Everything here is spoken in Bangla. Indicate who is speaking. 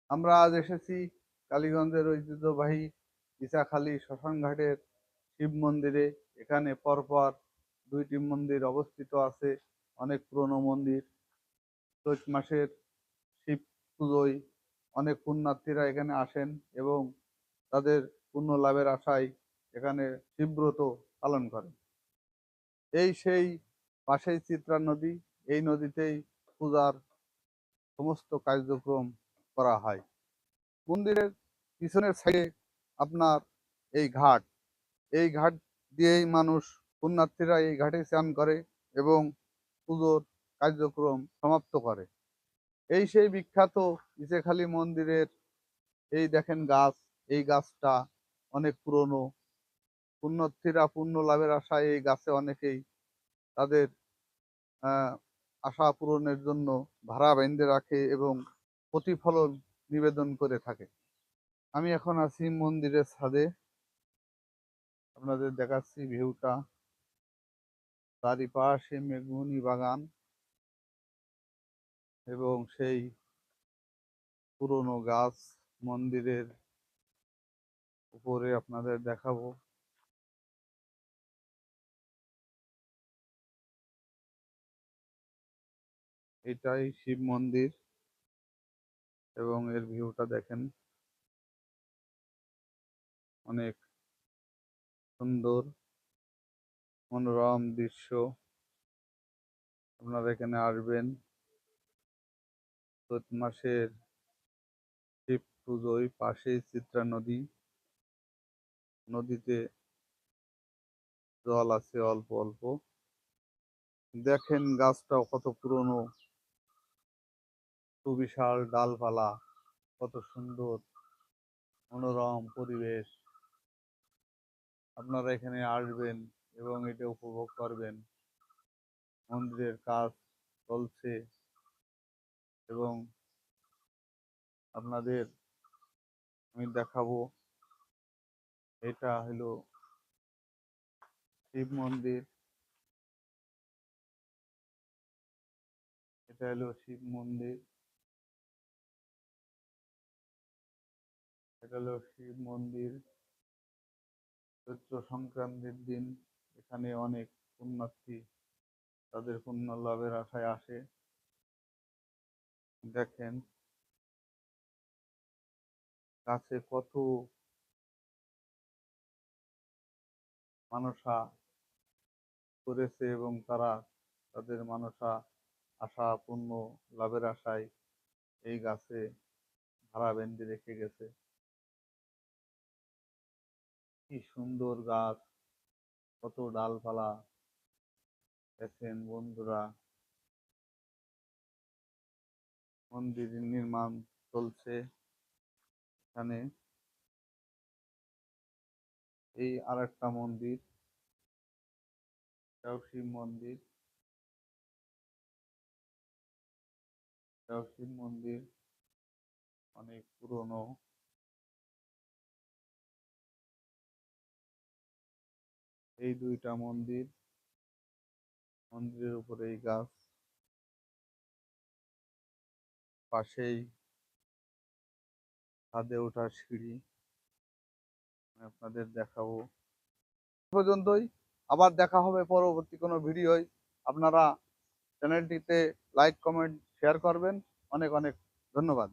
Speaker 1: আমরা আজ এসেছি কালীগঞ্জের ঐতিহ্যবাহী ইসাখালী শ্মশানঘাটের শিব মন্দিরে। এখানে পরপর দুইটি মন্দির অবস্থিত আছে। অনেক পুরনো মন্দির। চৈত মাসের শিব পুজোয় অনেক পুণ্যার্থীরা এখানে আসেন এবং তাদের পুণ্য লাভের আশায় এখানে শিবব্রত পালন করেন। এই সেই পাশেই চিত্রা নদী। এই নদীতেই পূজার সমস্ত কার্যক্রম করা হয়। মন্দিরের পিছনের সাইডে আপনার এই ঘাট, এই ঘাট দিয়েই মানুষ পুণ্যার্থীরা এই ঘাটে স্নান করে এবং পুজোর কার্যক্রম সমাপ্ত করে। এই সেই বিখ্যাত ইসেখালী মন্দিরের এই দেখেন গাছ। এই গাছটা অনেক পুরনো। পুণ্যার্থীরা পুণ্য লাভের আশায় এই গাছে অনেকেই তাদের আহ, আশা পূরণের জন্য ভাড়া বেঁধে রাখে এবং প্রতিফলন নিবেদন করে থাকে। আমি এখন আছি মন্দিরের ছাদে, আপনাদের দেখাচ্ছি ভিউটা। চারিপাশে মেঘমুনি বাগান এবং সেই পুরনো গাছ। মন্দিরের উপরে আপনাদের দেখাবো। এটাই শিব মন্দির এবং এর ভিউটা দেখেন, অনেক সুন্দর মনোরম দৃশ্য। আপনারা এখানে আসবেন চৈত মাসের শিব পুজোয়। পাশেই চিত্রা নদী। নদীতে জল আছে অল্প অল্প। দেখেন গাছটাও কত পুরনো, সুবিশাল ডালপালা, কত সুন্দর মনোরম পরিবেশ। আপনারা এখানে আসবেন এবং এটা উপভোগ করবেন। মন্দিরের কাজ চলছে এবং আপনাদের আমি দেখাবো। এটা হলো শিব মন্দির। এটা হলো শিব মন্দির। এটা হলো শিব মন্দির। চৈত্র সংক্রান্তির দিন এখানে অনেক পুণ্যার্থী তাদের পুণ্য লাভের আশায় আসে। দেখেন কাছে কত মানসা করেছে এবং তারা তাদের মানসা আশা পূর্ণ লাভের আশায় এই গাছে ভাড়া বেঁধে রেখে গেছে। কি সুন্দর গাছ, কত ডালপালা। দেখেন বন্ধুরা, মন্দির নির্মাণ চলছে এখানে। এই আর একটা মন্দির, এটাও শিব মন্দির। এটাও শিব মন্দির, অনেক পুরনো। এই দুইটা মন্দির, মন্দিরের উপরে এই গাছ, পাশেই ছাদে ওঠার সিঁড়ি। আমি আপনাদের দেখাবো। পর্যন্তই, আবার দেখা হবে পরবর্তী কোনো ভিডিওয়। আপনারা চ্যানেলটিতে লাইক কমেন্ট শেয়ার করবেন। অনেক অনেক ধন্যবাদ।